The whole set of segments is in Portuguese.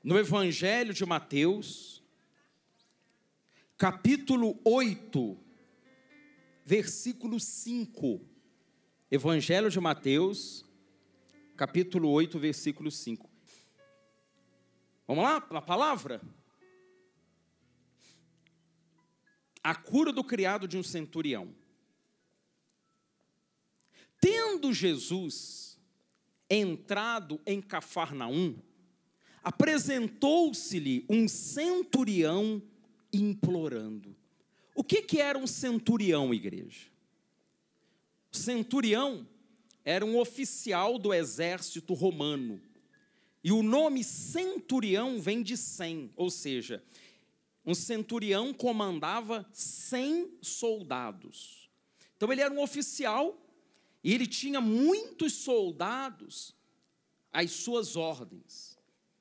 no Evangelho de Mateus, capítulo 8, versículo 5. Evangelho de Mateus, capítulo 8, versículo 5. Vamos lá, a palavra? A cura do criado de um centurião. Tendo Jesus entrado em Cafarnaum, apresentou-se-lhe um centurião implorando. O que era um centurião, igreja? O centurião era um oficial do exército romano. E o nome centurião vem de 100, ou seja, um centurião comandava 100 soldados. Então ele era um oficial e ele tinha muitos soldados às suas ordens.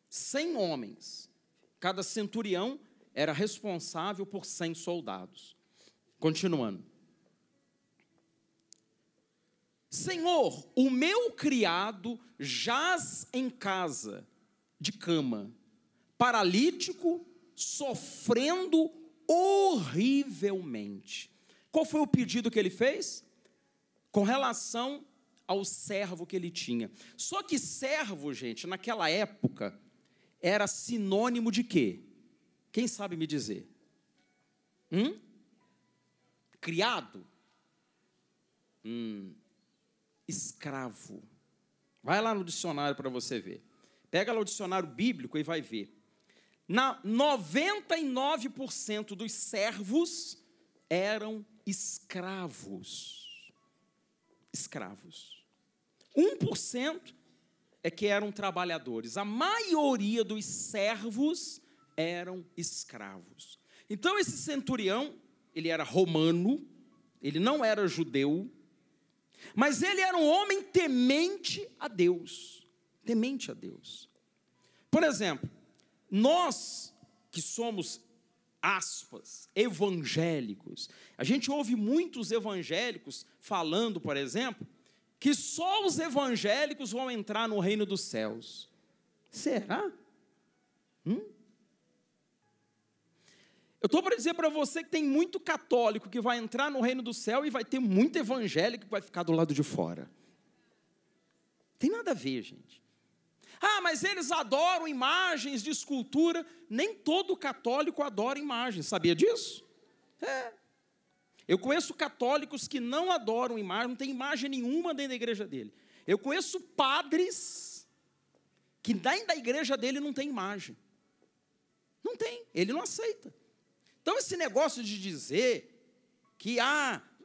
100 homens. Cada centurião era responsável por 100 soldados. Continuando. Senhor, o meu criado jaz em casa, de cama, paralítico, sofrendo horrivelmente. Qual foi o pedido que ele fez? Com relação ao servo que ele tinha. Só que servo, gente, naquela época, era sinônimo de quê? Quem sabe me dizer? Criado? Escravo. Vai lá no dicionário para você ver. Pega lá o dicionário bíblico e vai ver. 99% dos servos eram escravos. Escravos. 1% é que eram trabalhadores. A maioria dos servos eram escravos. Então esse centurião, ele era romano, ele não era judeu, mas ele era um homem temente a Deus. Temente a Deus. Por exemplo, nós que somos, aspas, evangélicos, a gente ouve muitos evangélicos falando, por exemplo, que só os evangélicos vão entrar no reino dos céus. Será? Eu estou para dizer para você que tem muito católico que vai entrar no reino do céu e vai ter muito evangélico que vai ficar do lado de fora. Tem nada a ver, gente. Ah, mas eles adoram imagens de escultura. Nem todo católico adora imagens, sabia disso? Eu conheço católicos que não adoram imagem, não tem imagem nenhuma dentro da igreja dele. Eu conheço padres que dentro da igreja dele não tem imagem. Não tem, ele não aceita. Então esse negócio de dizer que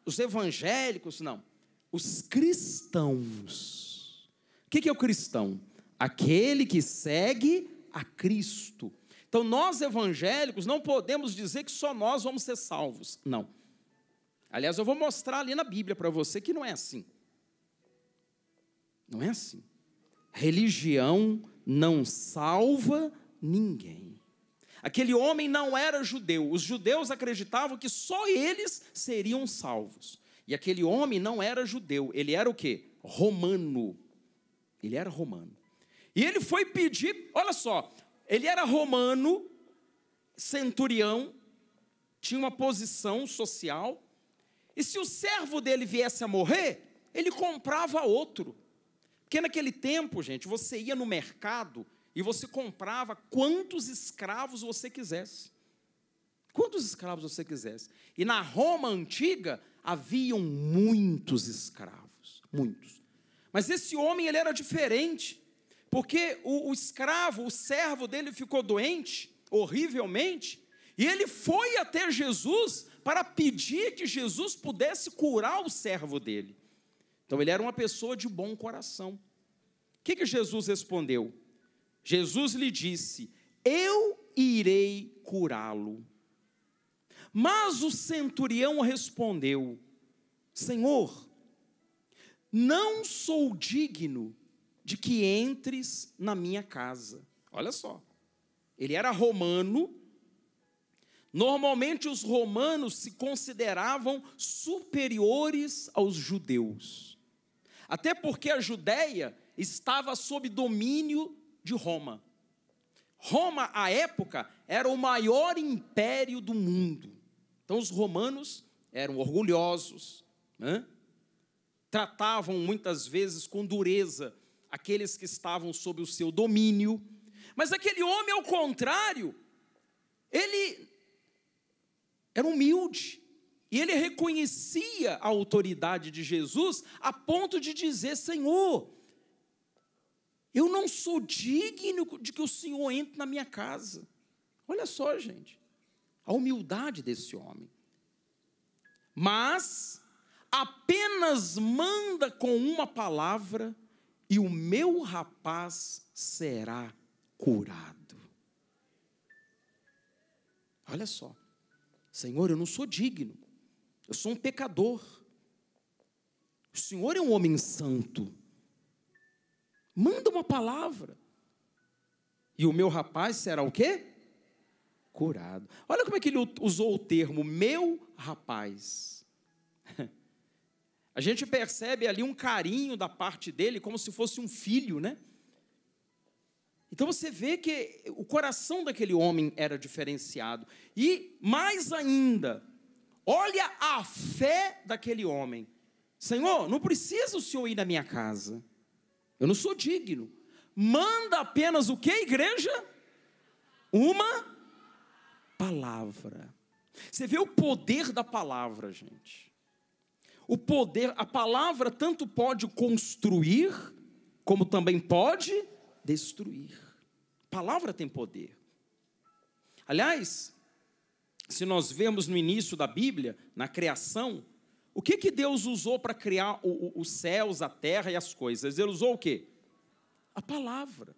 os evangélicos, não, os cristãos. O que é o cristão? Aquele que segue a Cristo. Então nós evangélicos não podemos dizer que só nós vamos ser salvos, não. Aliás, eu vou mostrar ali na Bíblia para você que não é assim. Não é assim. Religião não salva ninguém. Aquele homem não era judeu. Os judeus acreditavam que só eles seriam salvos. E aquele homem não era judeu. Ele era o quê? Romano. Ele era romano. E ele foi pedir, olha só, ele era romano, centurião, tinha uma posição social. E se o servo dele viesse a morrer, ele comprava outro. Porque naquele tempo, gente, você ia no mercado e você comprava quantos escravos você quisesse. Quantos escravos você quisesse. E na Roma antiga, haviam muitos escravos. Muitos. Mas esse homem, ele era diferente. Porque o escravo, o servo dele ficou doente, horrivelmente. E ele foi até Jesus para pedir que Jesus pudesse curar o servo dele. Então ele era uma pessoa de bom coração. O que Jesus respondeu? Jesus lhe disse: eu irei curá-lo. Mas o centurião respondeu: Senhor, não sou digno de que entres na minha casa. Olha só, ele era romano. Normalmente os romanos se consideravam superiores aos judeus. Até porque a Judéia estava sob domínio de Roma. Roma, à época, era o maior império do mundo. Então, os romanos eram orgulhosos, né? Tratavam muitas vezes com dureza aqueles que estavam sob o seu domínio. Mas aquele homem, ao contrário, ele era humilde. E ele reconhecia a autoridade de Jesus a ponto de dizer: Senhor, eu não sou digno de que o Senhor entre na minha casa. Olha só, gente, a humildade desse homem. Mas apenas manda com uma palavra e o meu rapaz será curado. Olha só, Senhor, eu não sou digno, eu sou um pecador. O Senhor é um homem santo. Manda uma palavra e o meu rapaz será o quê? Curado. Olha como é que ele usou o termo, meu rapaz. A gente percebe ali um carinho da parte dele, como se fosse um filho, né? Então você vê que o coração daquele homem era diferenciado. E mais ainda, olha a fé daquele homem. Senhor, não precisa o Senhor ir na minha casa. Eu não sou digno. Manda apenas o que, igreja? Uma palavra. Você vê o poder da palavra, gente. O poder, a palavra tanto pode construir, como também pode destruir. A palavra tem poder. Aliás, se nós vemos no início da Bíblia, na criação, o que Deus usou para criar os céus, a terra e as coisas? Ele usou o quê? A palavra.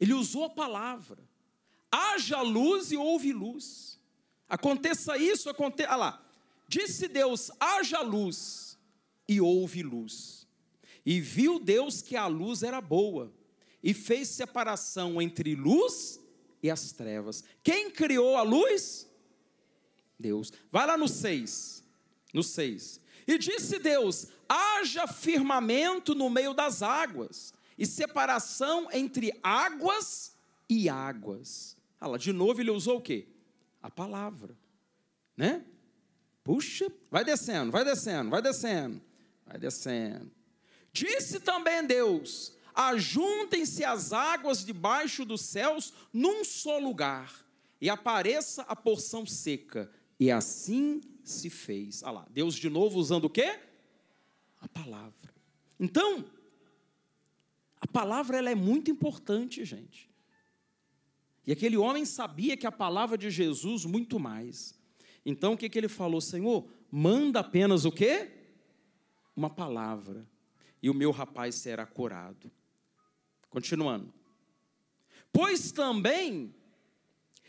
Ele usou a palavra. Haja luz e houve luz. Aconteça isso, aconteça... Olha lá. Disse Deus, haja luz, e houve luz. E viu Deus que a luz era boa, e fez separação entre luz e as trevas. Quem criou a luz? Deus. Vai lá no 6. No 6. E disse Deus, haja firmamento no meio das águas, e separação entre águas e águas. Olha lá, de novo ele usou o quê? A palavra, né? Puxa, vai descendo, vai descendo, vai descendo, vai descendo. Disse também Deus, ajuntem-se as águas debaixo dos céus num só lugar, e apareça a porção seca. E assim se fez. Olha lá, Deus de novo usando o quê? A palavra. Então, a palavra ela é muito importante, gente. E aquele homem sabia que a palavra de Jesus muito mais. Então, o que ele falou? Senhor, manda apenas o quê? Uma palavra, e o meu rapaz será curado. Continuando. Pois também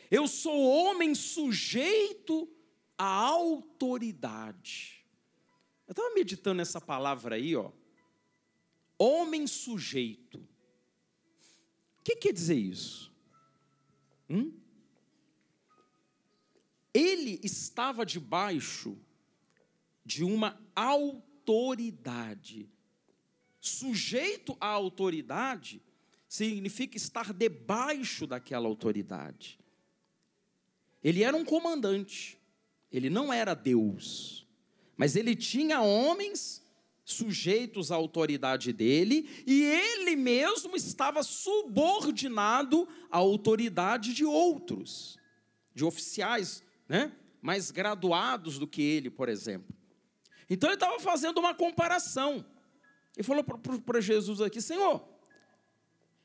eu sou homem sujeito à autoridade. Eu estava meditando nessa palavra aí, ó. Homem sujeito. O que quer dizer isso? Ele estava debaixo de uma autoridade. Sujeito à autoridade significa estar debaixo daquela autoridade. Ele era um comandante, ele não era Deus, mas ele tinha homens sujeitos à autoridade dele, e ele mesmo estava subordinado à autoridade de outros, de oficiais, né, mais graduados do que ele, por exemplo. Então ele estava fazendo uma comparação. Ele falou para Jesus aqui, Senhor,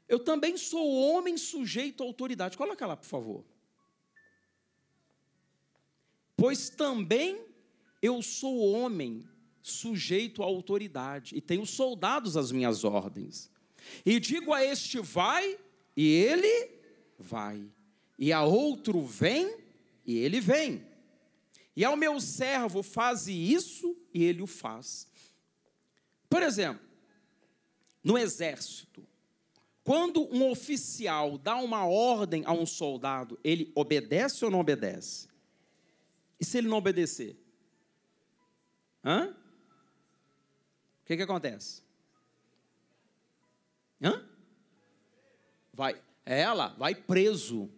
eu também sou homem sujeito à autoridade. Coloca lá, por favor. Pois também eu sou homem sujeito à autoridade, e tenho soldados às minhas ordens. E digo a este, vai, e ele vai. E a outro, vem, e ele vem. E ao meu servo, faze isso, e ele o faz. Por exemplo, no exército, quando um oficial dá uma ordem a um soldado, ele obedece ou não obedece? E se ele não obedecer? O que acontece? Vai. Ela vai preso.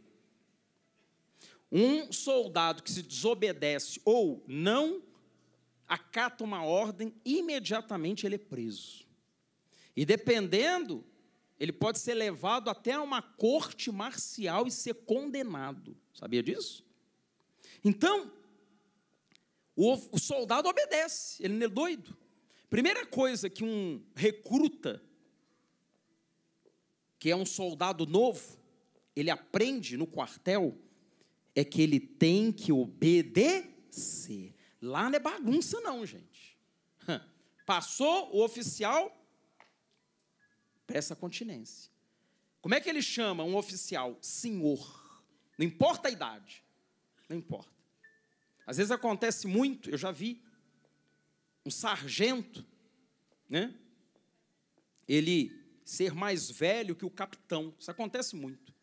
Um soldado que se desobedece ou não acata uma ordem, imediatamente ele é preso. E dependendo, ele pode ser levado até uma corte marcial e ser condenado. Sabia disso? Então, o soldado obedece, ele não é doido. Primeira coisa que um recruta, que é um soldado novo, ele aprende no quartel, é que ele tem que obedecer. Lá não é bagunça não, gente. Passou o oficial, presta continência. Como é que ele chama um oficial? Senhor. Não importa a idade. Não importa. Às vezes acontece muito, eu já vi, um sargento, né? Ele ser mais velho que o capitão. Isso acontece muito.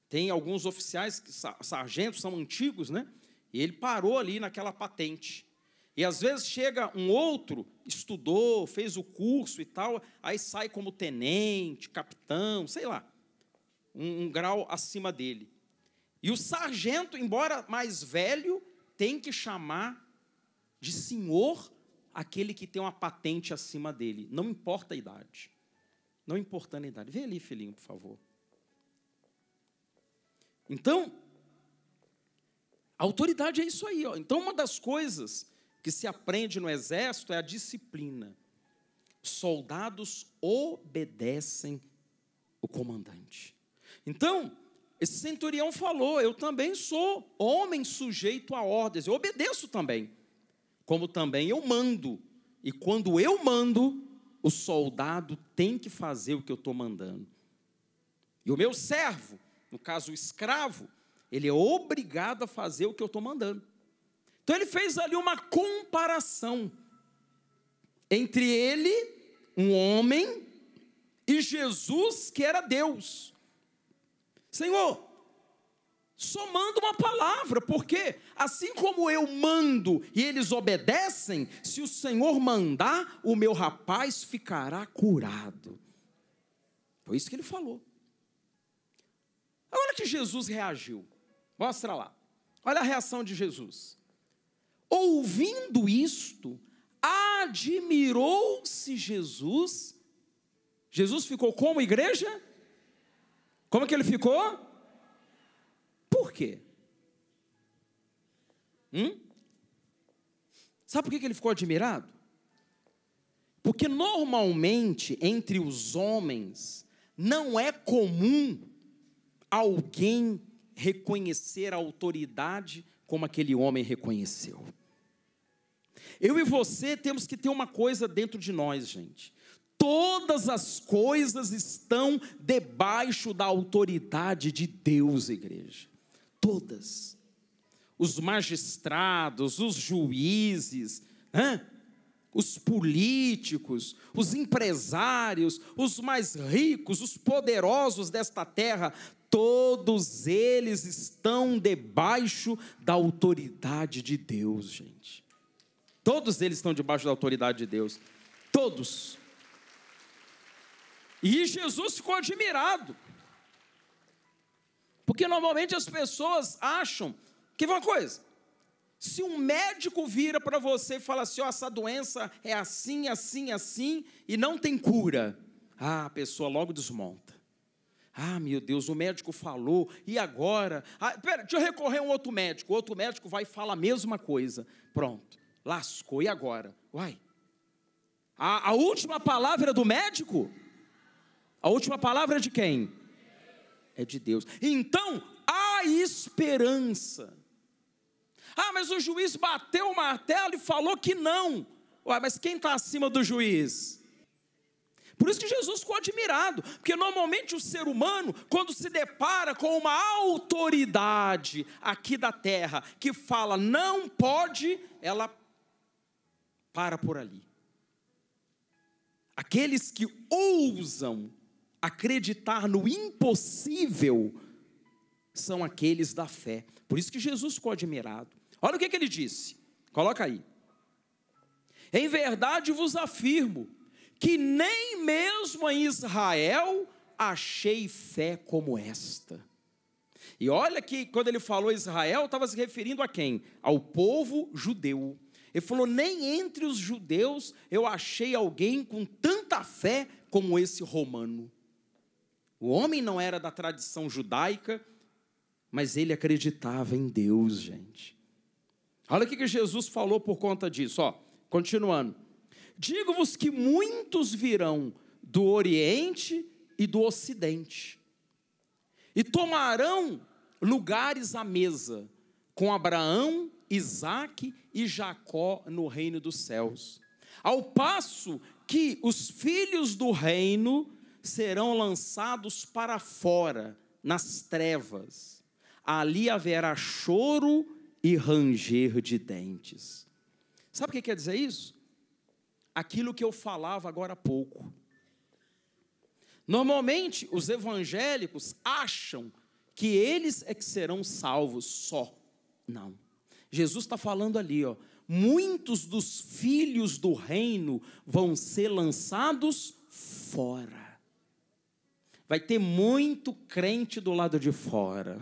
Tem alguns oficiais, sargentos, são antigos, né? E ele parou ali naquela patente. E às vezes chega um outro, estudou, fez o curso e tal, aí sai como tenente, capitão, sei lá, um grau acima dele. E o sargento, embora mais velho, tem que chamar de senhor aquele que tem uma patente acima dele. Não importa a idade. Não importando a idade. Vem ali, filhinho, por favor. Então, a autoridade é isso aí. Ó. Então, uma das coisas que se aprende no exército é a disciplina. Soldados obedecem o comandante. Então, esse centurião falou, eu também sou homem sujeito a ordens, eu obedeço também, como também eu mando. E quando eu mando, o soldado tem que fazer o que eu estou mandando. E o meu servo, no caso o escravo, ele é obrigado a fazer o que eu estou mandando. Então ele fez ali uma comparação entre ele, um homem, e Jesus, que era Deus. Senhor, só manda uma palavra, porque assim como eu mando e eles obedecem, se o Senhor mandar, o meu rapaz ficará curado. Foi isso que ele falou. Olha que Jesus reagiu. Mostra lá. Olha a reação de Jesus. Ouvindo isto, admirou-se Jesus. Jesus ficou como, igreja? Como que ele ficou? Por quê? Sabe por que ele ficou admirado? Porque normalmente entre os homens não é comum alguém reconhecer a autoridade como aquele homem reconheceu. Eu e você temos que ter uma coisa dentro de nós, gente. Todas as coisas estão debaixo da autoridade de Deus, igreja. Todas. Os magistrados, os juízes, os políticos, os empresários, os mais ricos, os poderosos desta terra, todos eles estão debaixo da autoridade de Deus, gente. Todos eles estão debaixo da autoridade de Deus. Todos. E Jesus ficou admirado. Porque normalmente as pessoas acham que uma coisa, se um médico vira para você e fala assim, ó, essa doença é assim, assim, assim, e não tem cura, a pessoa logo desmonta. Ah, meu Deus, o médico falou, e agora? Pera, deixa eu recorrer a um outro médico. O outro médico vai e fala a mesma coisa. Pronto, lascou, e agora? Uai, a última palavra é do médico? A última palavra é de quem? É de Deus. Então, há esperança. Ah, mas o juiz bateu o martelo e falou que não. Ué, mas quem está acima do juiz? Por isso que Jesus ficou admirado, porque normalmente o ser humano, quando se depara com uma autoridade aqui da terra, que fala não pode, ela para por ali. Aqueles que ousam acreditar no impossível são aqueles da fé. Por isso que Jesus ficou admirado. Olha o que ele disse, coloca aí. Em verdade vos afirmo, que nem mesmo em Israel achei fé como esta. E olha que quando ele falou Israel, estava se referindo a quem? Ao povo judeu. Ele falou, nem entre os judeus eu achei alguém com tanta fé como esse romano. O homem não era da tradição judaica, mas ele acreditava em Deus, gente. Olha o que Jesus falou por conta disso, ó, continuando. Digo-vos que muitos virão do Oriente e do Ocidente, e tomarão lugares à mesa, com Abraão, Isaque e Jacó no reino dos céus. Ao passo que os filhos do reino serão lançados para fora, nas trevas. Ali haverá choro e ranger de dentes. Sabe o que quer dizer isso? Aquilo que eu falava agora há pouco. Normalmente, os evangélicos acham que eles é que serão salvos só. Não. Jesus está falando ali, ó, muitos dos filhos do reino vão ser lançados fora. Vai ter muito crente do lado de fora.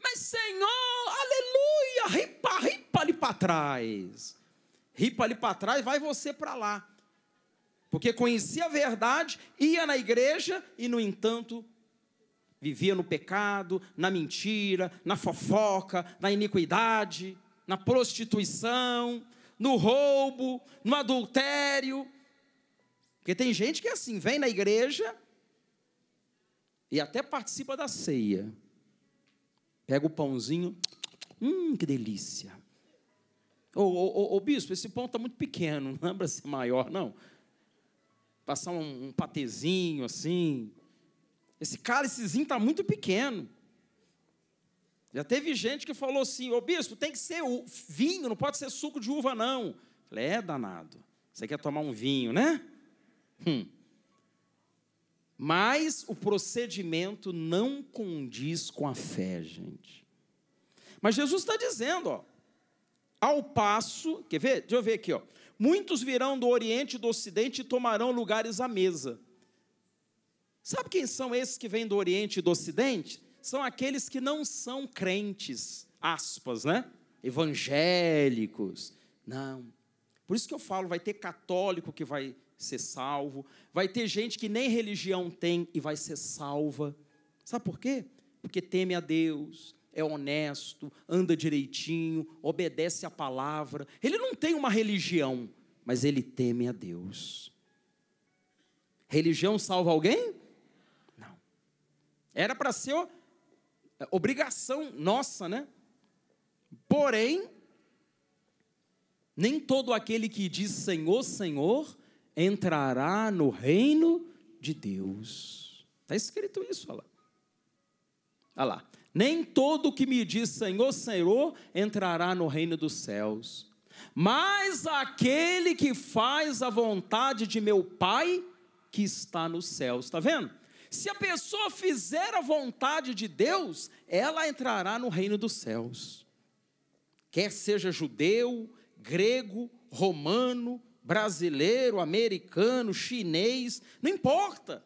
Mas Senhor, aleluia, ripa ali para trás. Ripa ali para trás, vai você para lá. Porque conhecia a verdade, ia na igreja e, no entanto, vivia no pecado, na mentira, na fofoca, na iniquidade, na prostituição, no roubo, no adultério. Porque tem gente que é assim, vem na igreja e até participa da ceia. Pega o pãozinho, que delícia. Ô bispo, esse pão está muito pequeno, não é para ser maior, não. Passar um patezinho assim. Esse cálicezinho está muito pequeno. Já teve gente que falou assim, ô bispo, tem que ser vinho, não pode ser suco de uva, não. Falei, danado. Você quer tomar um vinho, né? Mas o procedimento não condiz com a fé, gente. Mas Jesus está dizendo, ó, ao passo, quer ver? Deixa eu ver aqui, ó. Muitos virão do Oriente e do Ocidente e tomarão lugares à mesa. Sabe quem são esses que vêm do Oriente e do Ocidente? São aqueles que não são crentes, aspas, né? Evangélicos. Não. Por isso que eu falo, vai ter católico que vai ser salvo, vai ter gente que nem religião tem e vai ser salva. Sabe por quê? Porque teme a Deus, é honesto, anda direitinho, obedece a palavra. Ele não tem uma religião, mas ele teme a Deus. Religião salva alguém? Não. Era para ser obrigação nossa, né? Porém, nem todo aquele que diz Senhor, Senhor, entrará no reino de Deus. Está escrito isso, olha lá. Olha lá. Nem todo que me diz Senhor, Senhor, entrará no reino dos céus, mas aquele que faz a vontade de meu Pai que está nos céus. Está vendo? Se a pessoa fizer a vontade de Deus, ela entrará no reino dos céus. Quer seja judeu, grego, romano, brasileiro, americano, chinês, não importa.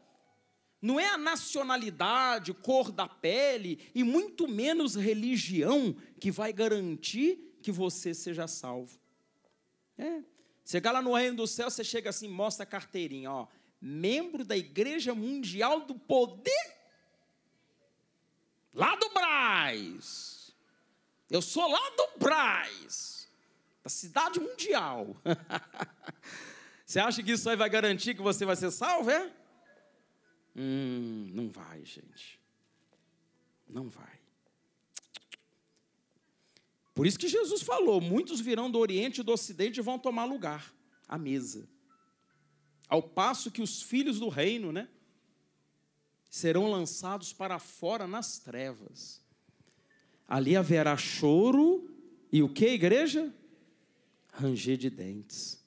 Não é a nacionalidade, cor da pele e muito menos religião que vai garantir que você seja salvo. Chegar lá no reino do céu, você chega assim, mostra a carteirinha, ó, membro da Igreja Mundial do Poder, lá do Brás. Eu sou lá do Brás, da cidade mundial. Você acha que isso aí vai garantir que você vai ser salvo, é? Não vai, gente. Não vai. Por isso que Jesus falou, muitos virão do Oriente e do Ocidente e vão tomar lugar à mesa. Ao passo que os filhos do reino, né, serão lançados para fora nas trevas. Ali haverá choro e o que, igreja? Ranger de dentes.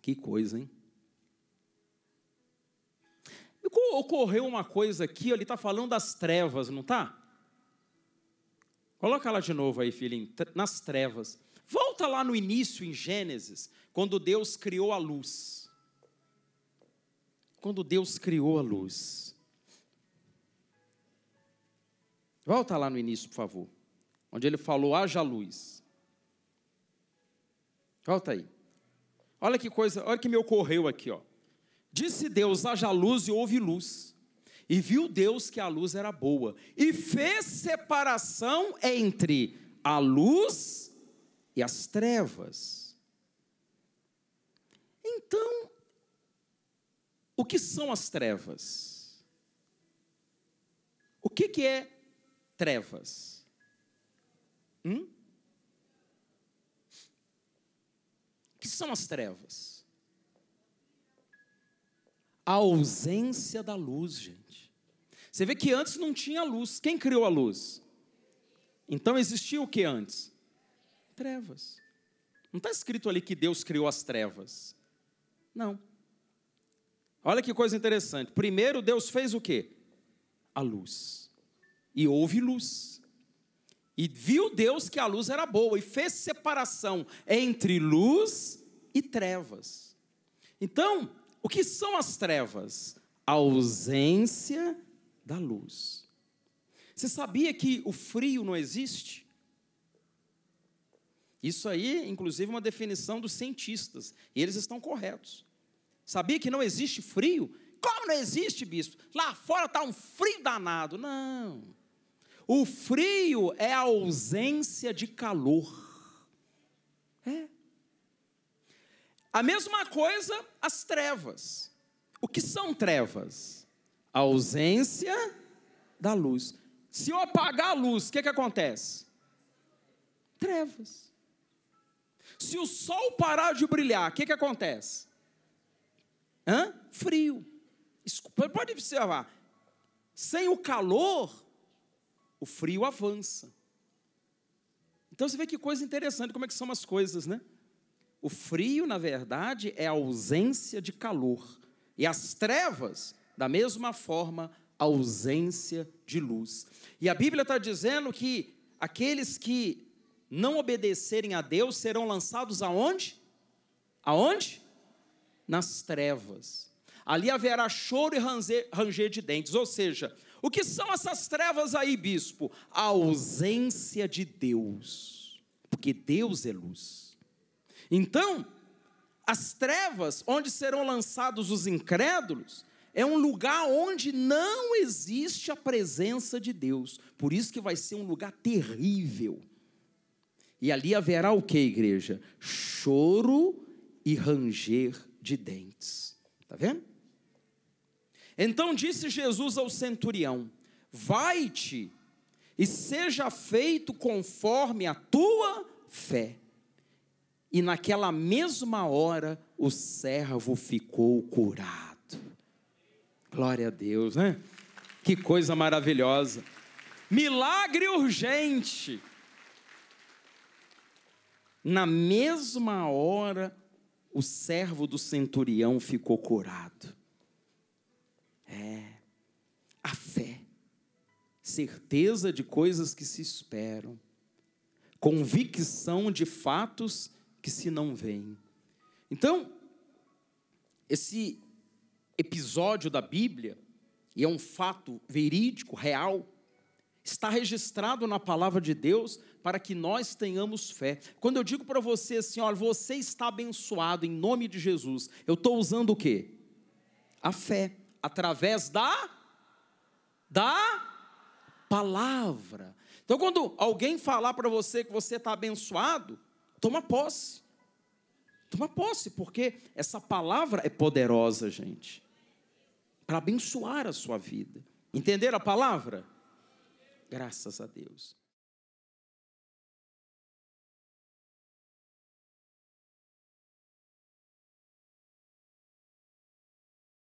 Que coisa, hein? Ocorreu uma coisa aqui, ele está falando das trevas, não está? Coloca ela de novo aí, filhinho, nas trevas. Volta lá no início, em Gênesis, quando Deus criou a luz. quando Deus criou a luz. Volta lá no início, por favor, onde ele falou, haja luz. Volta aí. Olha que coisa, olha que me ocorreu aqui, ó. Disse Deus, haja luz, e houve luz. E viu Deus que a luz era boa, e fez separação entre a luz e as trevas. Então, o que são as trevas? O que é trevas? O que são as trevas? A ausência da luz, gente. Você vê que antes não tinha luz. Quem criou a luz? Então existia o que antes? Trevas. Não está escrito ali que Deus criou as trevas. Não. Olha que coisa interessante. Primeiro Deus fez o quê? A luz. E houve luz. E viu Deus que a luz era boa e fez separação entre luz e trevas. Então, o que são as trevas? A ausência da luz. Você sabia que o frio não existe? Isso aí, inclusive, é uma definição dos cientistas. E eles estão corretos. Sabia que não existe frio? Como não existe, bispo? Lá fora está um frio danado. Não. O frio é a ausência de calor. É. A mesma coisa, as trevas. O que são trevas? A ausência da luz. Se eu apagar a luz, o que acontece? Trevas. Se o sol parar de brilhar, o que acontece? Frio. Pode observar. Sem o calor, o frio avança. Então você vê que coisa interessante, como é que são as coisas, né? O frio, na verdade, é a ausência de calor. E as trevas, da mesma forma, a ausência de luz. E a Bíblia está dizendo que aqueles que não obedecerem a Deus serão lançados aonde? Aonde? Nas trevas. Ali haverá choro e ranger de dentes. Ou seja, o que são essas trevas aí, bispo? A ausência de Deus. Porque Deus é luz. Então, as trevas, onde serão lançados os incrédulos, é um lugar onde não existe a presença de Deus. Por isso que vai ser um lugar terrível. E ali haverá o que, igreja? Choro e ranger de dentes. Está vendo? Então disse Jesus ao centurião, vai-te e seja feito conforme a tua fé. E naquela mesma hora o servo ficou curado. Glória a Deus, né? Que coisa maravilhosa. Milagre urgente. Na mesma hora, o servo do centurião ficou curado. A fé, certeza de coisas que se esperam, convicção de fatos que se não veem. Então, esse episódio da Bíblia, e é um fato verídico, real, está registrado na palavra de Deus para que nós tenhamos fé. Quando eu digo para você assim, olha, você está abençoado em nome de Jesus, eu estou usando o quê? A fé, através da palavra. Então, quando alguém falar para você que você está abençoado, toma posse. Toma posse, porque essa palavra é poderosa, gente, para abençoar a sua vida. Entenderam a palavra? Graças a Deus.